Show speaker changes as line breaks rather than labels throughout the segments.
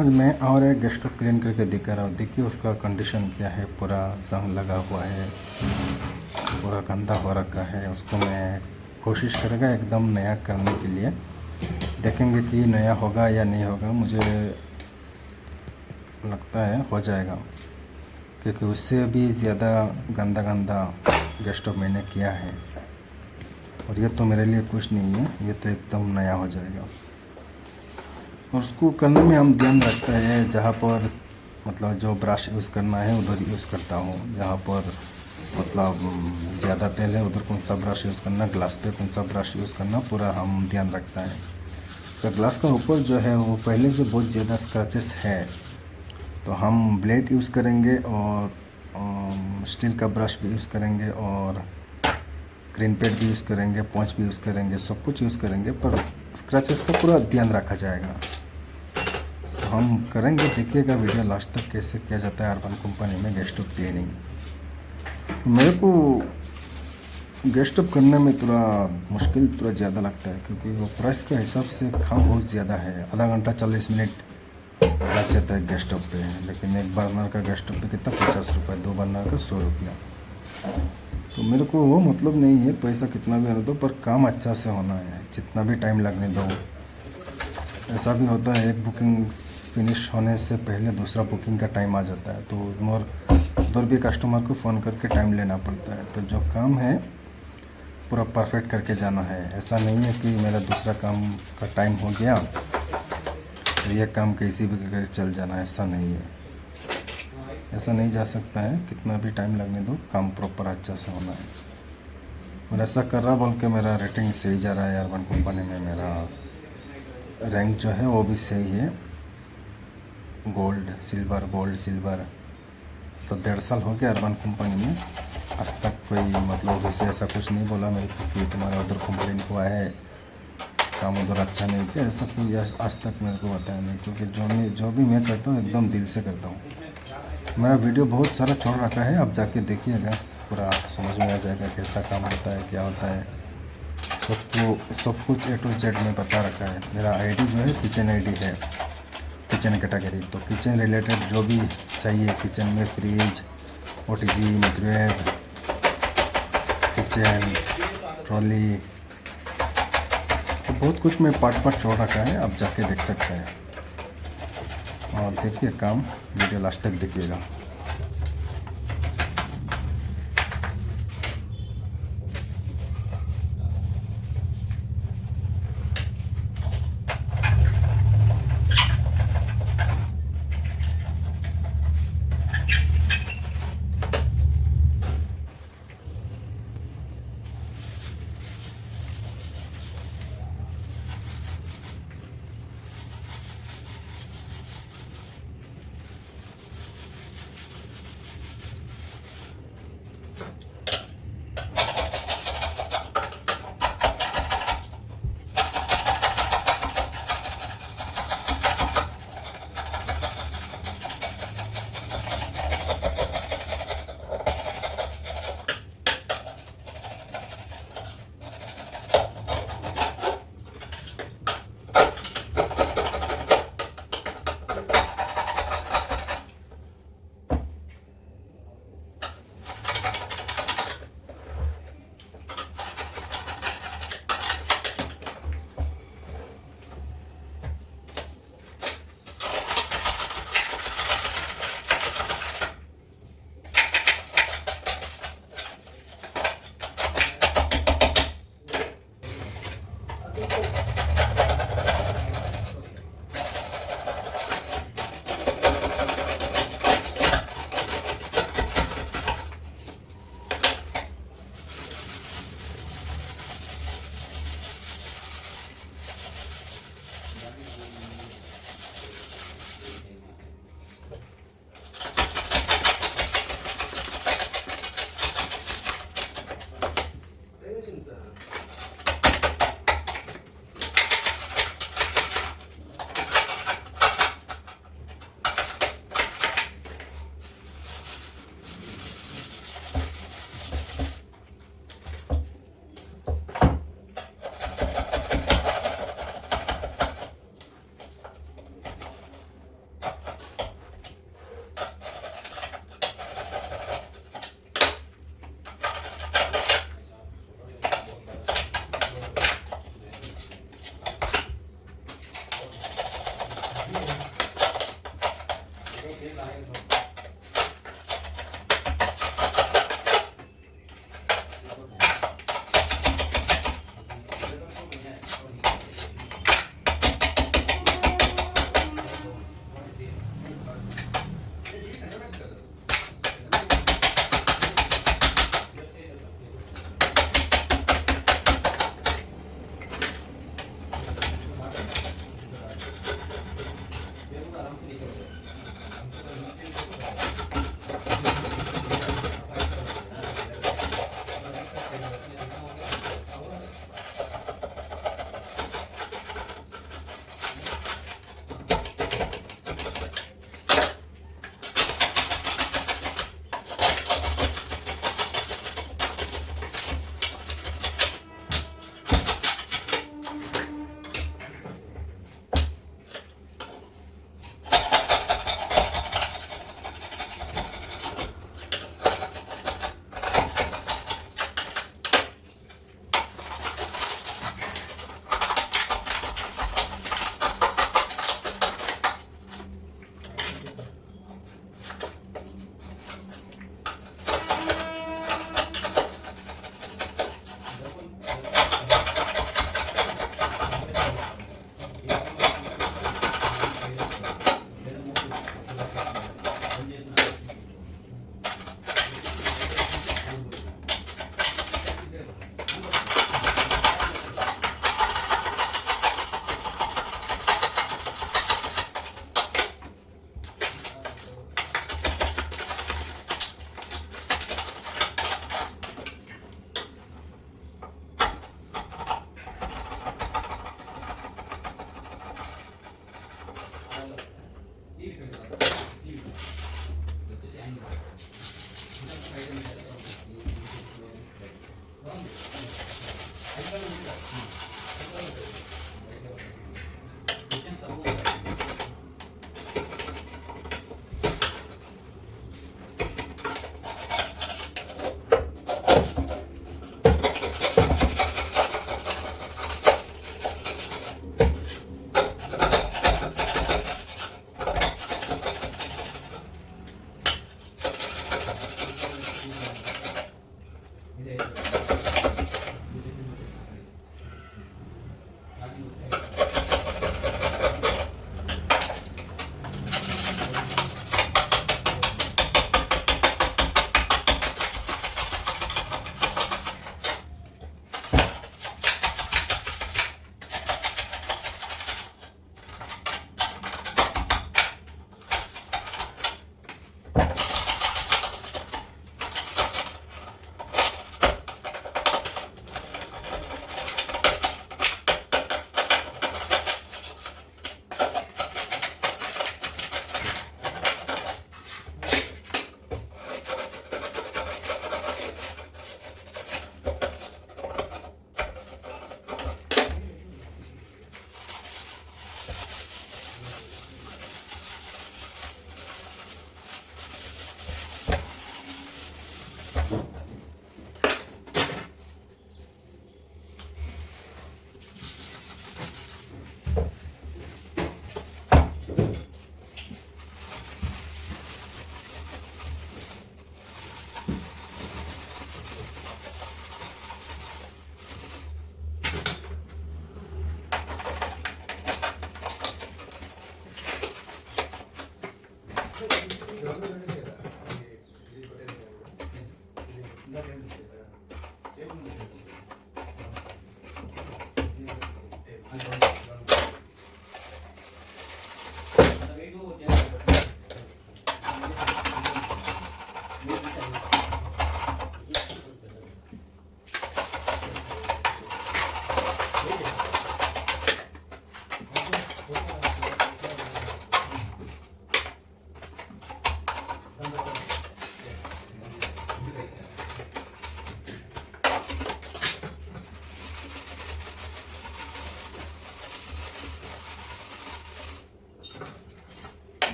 आज मैं और एक गेस्ट को क्लीन करके दिखा रहा हूँ। देखिए उसका कंडीशन क्या है। पूरा जंग लगा हुआ है, पूरा गंदा हो रखा है। उसको मैं कोशिश करेगा एकदम नया करने के लिए। देखेंगे कि नया होगा या नहीं होगा। मुझे लगता है हो जाएगा, क्योंकि उससे भी ज़्यादा गंदा गंदा गेस्ट स्टोव मैंने किया है। और ये तो मेरे लिए कुछ नहीं है, ये तो एकदम नया हो जाएगा। और उसको करने में हम ध्यान रखते हैं, जहाँ पर मतलब जो ब्रश यूज़ करना है उधर यूज़ करता हूँ। जहाँ पर मतलब ज़्यादा तेल है उधर कौन सा ब्रश यूज़ करना, ग्लास पे कौन सा ब्रश यूज़ करना, पूरा हम ध्यान रखता है। तो ग्लास का ऊपर जो है वो पहले से बहुत ज़्यादा स्क्रैचेस है, तो हम ब्लेड यूज़ करेंगे और स्टील का ब्रश भी यूज़ करेंगे और ग्रीन पेड भी यूज़ करेंगे, पॉन्च भी यूज़ करेंगे, सब कुछ यूज़ करेंगे, पर स्क्रैचेस का पूरा ध्यान रखा जाएगा। तो हम करेंगे, देखिएगा वीडियो लास्ट तक कैसे किया जाता है अर्बन कंपनी में गेस्ट स्टोव क्लीनिंग। मेरे को गेस्ट स्टोव करने में थोड़ा मुश्किल थोड़ा ज़्यादा लगता है, क्योंकि वो प्राइस के हिसाब से काम बहुत ज़्यादा है। आधा घंटा 40 मिनट लग जाता है गेस्ट स्टोव पे। लेकिन एक बर्नर का गेस्ट स्टोव पे कितना, 50 रुपये, 2 बर्नर का 100 रुपया। तो मेरे को वो मतलब नहीं है पैसा कितना भी होने दो, पर काम अच्छा से होना है, जितना भी टाइम लगने दो। ऐसा भी होता है एक बुकिंग फिनिश होने से पहले दूसरा बुकिंग का टाइम आ जाता है, तो उधर भी कस्टमर को फ़ोन करके टाइम लेना पड़ता है। तो जो काम है पूरा परफेक्ट करके जाना है। ऐसा नहीं है कि मेरा दूसरा काम का टाइम हो गया तो ये काम कैसे भी करके चल जाना, ऐसा नहीं है। ऐसा नहीं जा सकता है, कितना भी टाइम लगने दो, काम प्रॉपर अच्छा से होना है। और ऐसा कर रहा बोल के मेरा रेटिंग सही जा रहा है अर्बन कंपनी में। मेरा रैंक जो है वो भी सही है, गोल्ड सिल्वर। तो 1.5 साल हो गया अर्बन कंपनी में। आज तक कोई मतलब वैसे ऐसा कुछ नहीं बोला मेरे को कि तुम्हारा उधर कंप्लेन हुआ है, काम उधर अच्छा नहीं किया, ऐसा कोई आज तक मेरे को बताया नहीं। क्योंकि जो भी मैं करता हूँ एकदम दिल से करता हूँ। मेरा वीडियो बहुत सारा छोड़ रखा है, आप जाके देखिएगा, पूरा समझ में आ जाएगा कैसा काम होता है, क्या होता है। सब कुछ A to Z में बता रखा है। मेरा आईडी जो है किचन आईडी है, किचन कैटेगरी। तो किचन रिलेटेड जो भी चाहिए, किचन में fridge, OTG, microwave, kitchen trolley, तो बहुत कुछ में पार्ट छोड़ रखा है, आप जाके देख सकते हैं। और देखिए काम, वीडियो लास्ट तक देखिएगा।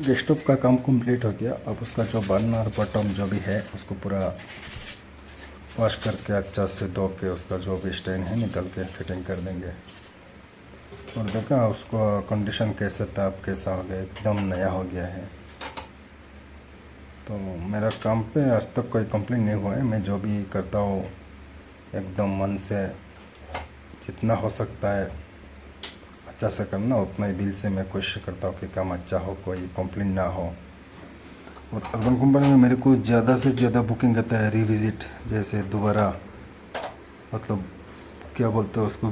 गैस स्टोव का काम कंप्लीट हो गया। अब उसका जो बर्नर बटन जो भी है उसको पूरा वॉश करके अच्छा से धो के उसका जो भी स्टेन है निकल के फिटिंग कर देंगे। और देखा उसको कंडीशन कैसे था, अब कैसा हो गया, एकदम नया हो गया है। तो मेरा काम पे आज तक कोई कंप्लेंट नहीं हुआ है। मैं जो भी करता हूँ एकदम मन से, जितना हो सकता है अच्छा से करना, उतना ही दिल से मैं कोशिश करता हूँ कि काम अच्छा हो, कोई कंप्लेंट ना हो। और अर्बन कंपनी में मेरे को ज़्यादा से ज़्यादा बुकिंग आता है रिविज़िट, जैसे दोबारा, मतलब क्या बोलते हैं उसको,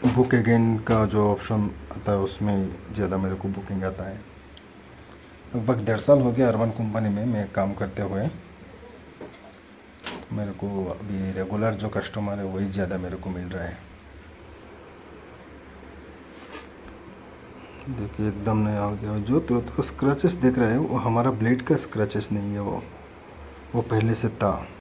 बुक अगेन का जो ऑप्शन आता है उसमें ज़्यादा मेरे को बुकिंग आता है। लगभग 1.5 साल हो गया अर्बन कंपनी में मैं काम करते हुए। मेरे को अभी रेगुलर जो कस्टमर है वही ज़्यादा मेरे को मिल रहा है। देखिए एकदम नया हो गया। जो तो स्क्रैचेस देख रहे हैं वो हमारा ब्लेड का स्क्रैचेस नहीं है, वो पहले से था।